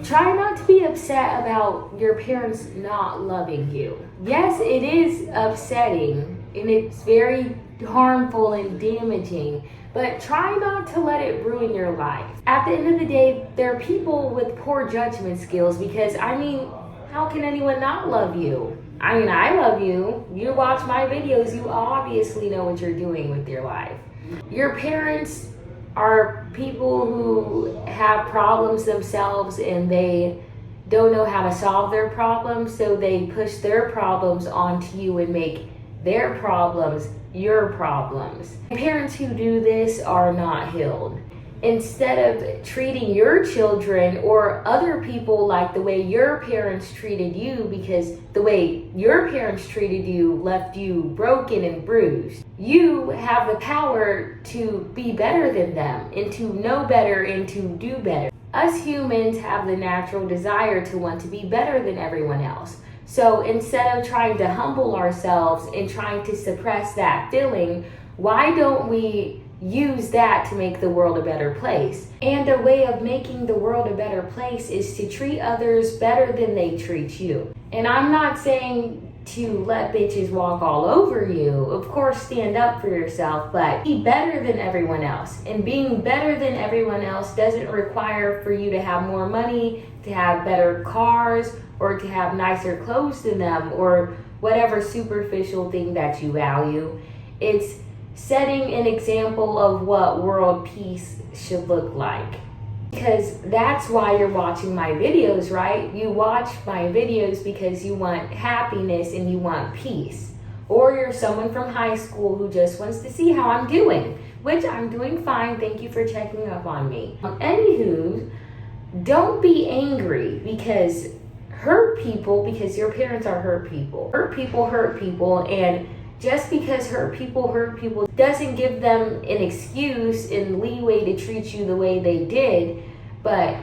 Try not to be upset about your parents not loving you. Yes, it is upsetting and it's very harmful and damaging, but try not to let it ruin your life. At the end of the day, they're people with poor judgment skills because, how can anyone not love you? I love you. You watch my videos, you obviously know what you're doing with your life. Your parents are people who have problems themselves and they don't know how to solve their problems, so they push their problems onto you and make their problems your problems. Parents who do this are not healed. Instead of treating your children or other people like the way your parents treated you, because the way your parents treated you left you broken and bruised, you have the power to be better than them and to know better and to do better. Us humans have the natural desire to want to be better than everyone else. So instead of trying to humble ourselves and trying to suppress that feeling, why don't we use that to make the world a better place? And a way of making the world a better place is to treat others better than they treat you. And I'm not saying to let bitches walk all over you. Of course, stand up for yourself, but be better than everyone else. And being better than everyone else doesn't require for you to have more money, to have better cars, or to have nicer clothes than them, or whatever superficial thing that you value. It's setting an example of what world peace should look like. Because that's why you're watching my videos, right? You watch my videos because you want happiness and you want peace. Or you're someone from high school who just wants to see how I'm doing, which I'm doing fine. Thank you for checking up on me. Anywho, don't be angry because because your parents are hurt people. Hurt people, and just because hurt people doesn't give them an excuse and leeway to treat you the way they did. But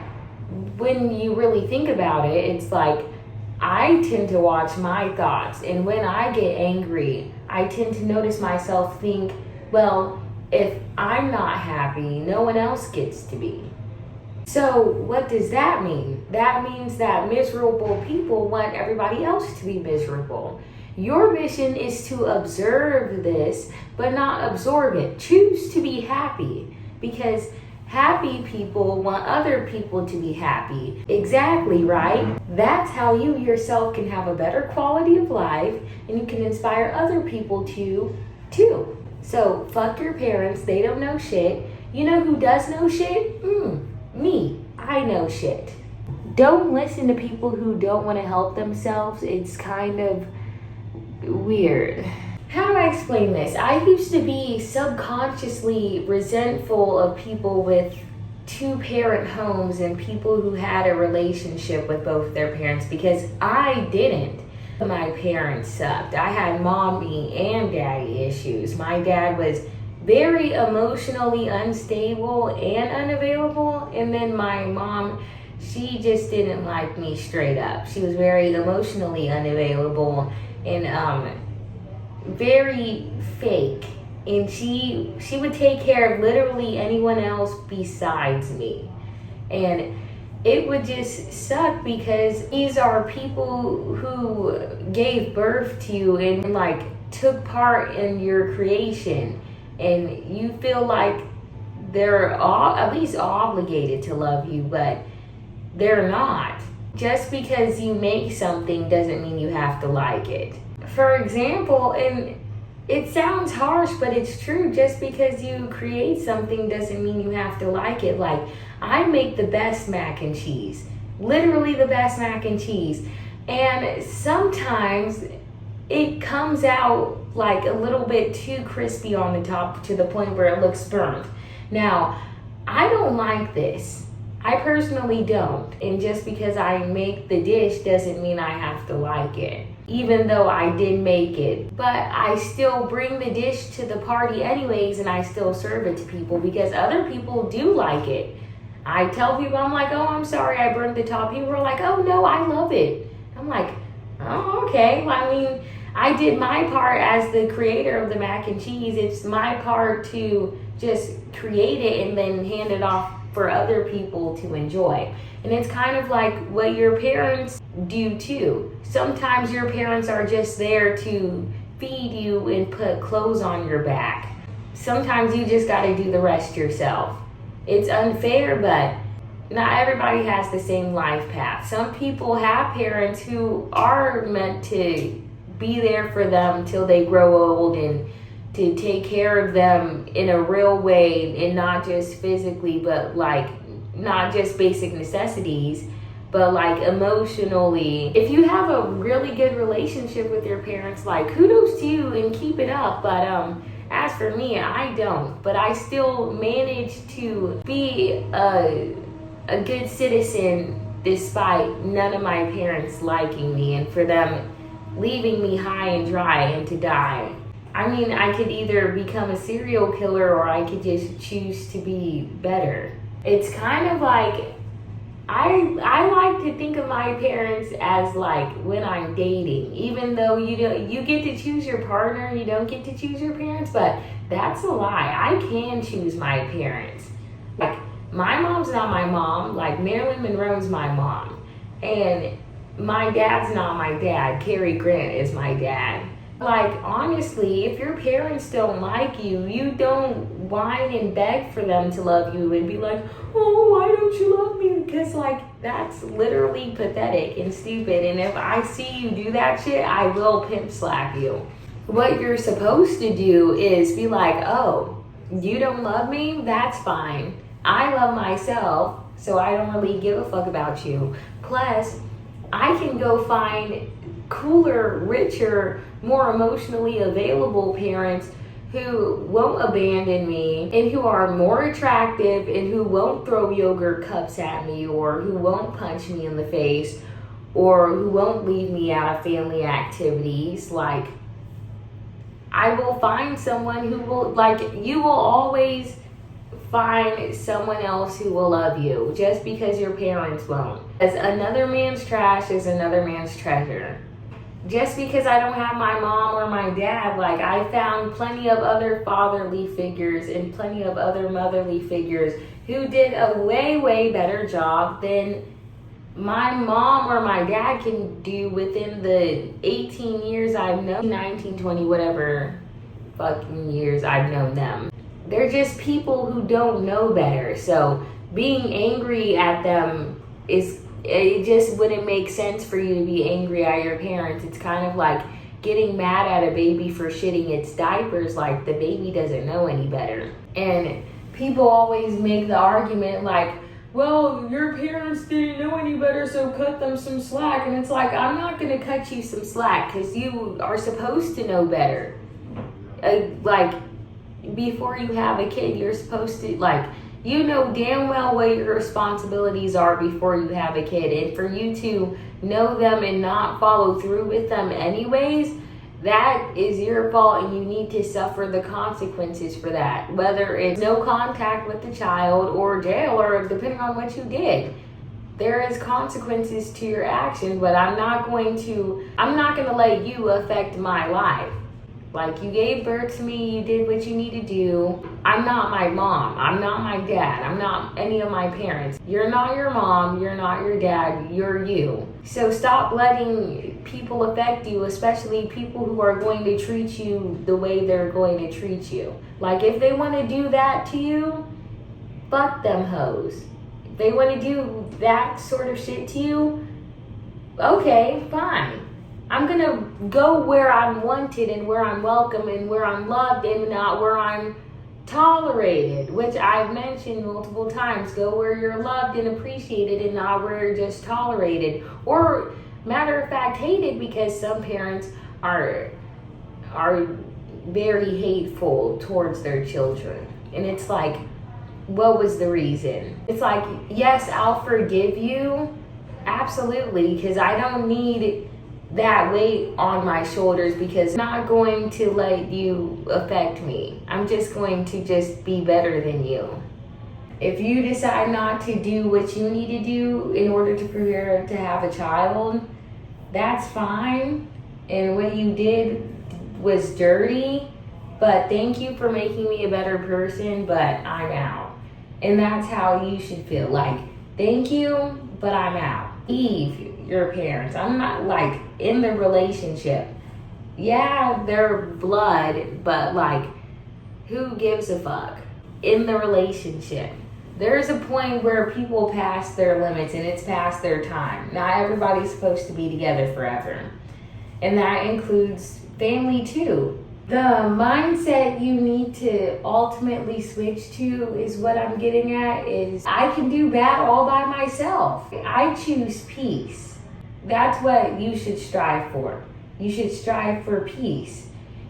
when you really think about it, it's like, I tend to watch my thoughts, and when I get angry, I tend to notice myself think, well, if I'm not happy, no one else gets to be. So what does that mean? That means that miserable people want everybody else to be miserable. Your mission is to observe this, but not absorb it. Choose to be happy, because happy people want other people to be happy. Exactly, right? That's how you yourself can have a better quality of life, and you can inspire other people to too. So fuck your parents, they don't know shit. You know who does know shit? Me. I know shit. Don't listen to people who don't want to help themselves. It's kind of weird. How do I explain this? I used to be subconsciously resentful of people with two-parent homes and people who had a relationship with both their parents, because I didn't. My parents sucked. I had mommy and daddy issues. My dad was very emotionally unstable and unavailable, and then my mom, she just didn't like me straight up. She was very emotionally unavailable and very fake, and she would take care of literally anyone else besides me. And it would just suck because these are people who gave birth to you and took part in your creation, and you feel like they're at least obligated to love you, but they're not. Just because you make something doesn't mean you have to like it. For example, and it sounds harsh, but it's true, just because you create something doesn't mean you have to like it. Like, I make the best mac and cheese, literally the best mac and cheese, and sometimes it comes out like a little bit too crispy on the top to the point where it looks burnt. Now, I don't like this. I personally don't. And just because I make the dish doesn't mean I have to like it, even though I did make it. But I still bring the dish to the party anyways, and I still serve it to people because other people do like it. I tell people, I'm like, oh, I'm sorry I burned the top. People are like, oh no, I love it. I'm like, oh, okay. I mean, I did my part as the creator of the mac and cheese. It's my part to just create it and then hand it off for other people to enjoy. And it's kind of like what your parents do too. Sometimes your parents are just there to feed you and put clothes on your back. Sometimes you just got to do the rest yourself. It's unfair, but not everybody has the same life path. Some people have parents who are meant to be there for them till they grow old and to take care of them in a real way, and not just physically, but like not just basic necessities, but like emotionally. If you have a really good relationship with your parents, like kudos to you and keep it up. But as for me, I don't, but I still manage to be a good citizen despite none of my parents liking me and for them leaving me high and dry and to die. I mean, I could either become a serial killer or I could just choose to be better. It's kind of like, I like to think of my parents as like when I'm dating, even though you get to choose your partner, you don't get to choose your parents, but that's a lie. I can choose my parents. Like, my mom's not my mom, like Marilyn Monroe's my mom, and my dad's not my dad. Cary Grant is my dad. Like, honestly, if your parents don't like you, you don't whine and beg for them to love you and be like, oh, why don't you love me? Because, like, that's literally pathetic and stupid. And if I see you do that shit, I will pimp slap you. What you're supposed to do is be like, oh, you don't love me? That's fine. I love myself, so I don't really give a fuck about you. Plus, I can go find cooler, richer, more emotionally available parents who won't abandon me and who are more attractive and who won't throw yogurt cups at me or who won't punch me in the face or who won't leave me out of family activities. Like, I will find someone who will, like, you will always find someone else who will love you just because your parents won't. As another man's trash is another man's treasure. Just because I don't have my mom or my dad, like, I found plenty of other fatherly figures and plenty of other motherly figures who did a way, way better job than my mom or my dad can do within the 18 years I've known, 19, 20, whatever fucking years I've known them. They're just people who don't know better. So being angry at them it just wouldn't make sense for you to be angry at your parents. It's kind of like getting mad at a baby for shitting its diapers, like the baby doesn't know any better. And people always make the argument like, well, your parents didn't know any better, so cut them some slack. And it's like, I'm not going to cut you some slack because you are supposed to know better. Like, before you have a kid, you're supposed to, like, you know damn well what your responsibilities are before you have a kid. And for you to know them and not follow through with them anyways, that is your fault and you need to suffer the consequences for that. Whether it's no contact with the child or jail or depending on what you did. There is consequences to your actions, but I'm not going to let you affect my life. Like, you gave birth to me, you did what you need to do. I'm not my mom, I'm not my dad, I'm not any of my parents. You're not your mom, you're not your dad, you're you. So stop letting people affect you, especially people who are going to treat you the way they're going to treat you. Like, if they want to do that to you, fuck them hoes. If they want to do that sort of shit to you, okay, fine. I'm going to go where I'm wanted and where I'm welcome and where I'm loved and not where I'm tolerated, which I've mentioned multiple times. Go where you're loved and appreciated and not where you're just tolerated. Or, matter of fact, hated, because some parents are very hateful towards their children. And it's like, what was the reason? It's like, yes, I'll forgive you. Absolutely, because I don't need that weight on my shoulders, because I'm not going to let you affect me. I'm just going to just be better than you. If you decide not to do what you need to do in order to prepare to have a child, that's fine. And what you did was dirty, but thank you for making me a better person, but I'm out. And that's how you should feel. Like, thank you, but I'm out. Leave your parents. I'm not like in the relationship. Yeah, they're blood, but like, who gives a fuck? In the relationship, there's a point where people pass their limits and it's past their time. Not everybody's supposed to be together forever. And that includes family too. The mindset you need to ultimately switch to is what I'm getting at is I can do bad all by myself. I choose peace. That's what you should strive for. You should strive for peace.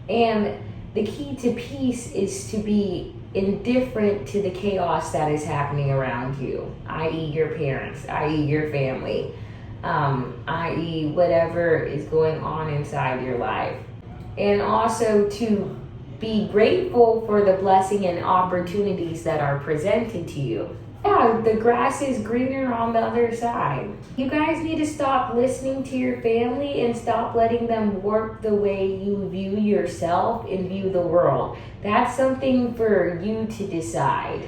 And the key to peace is to be indifferent to the chaos that is happening around you, i.e. your parents, i.e. your family, i.e. whatever is going on inside your life. And also to be grateful for the blessing and opportunities that are presented to you. Yeah, the grass is greener on the other side. You guys need to stop listening to your family and stop letting them warp the way you view yourself and view the world. That's something for you to decide.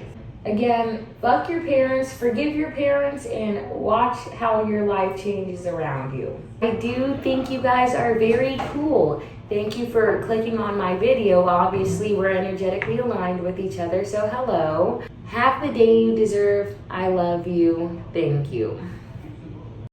Again, fuck your parents, forgive your parents, and watch how your life changes around you. I do think you guys are very cool. Thank you for clicking on my video. Obviously, we're energetically aligned with each other, so hello. Have the day you deserve. I love you. Thank you.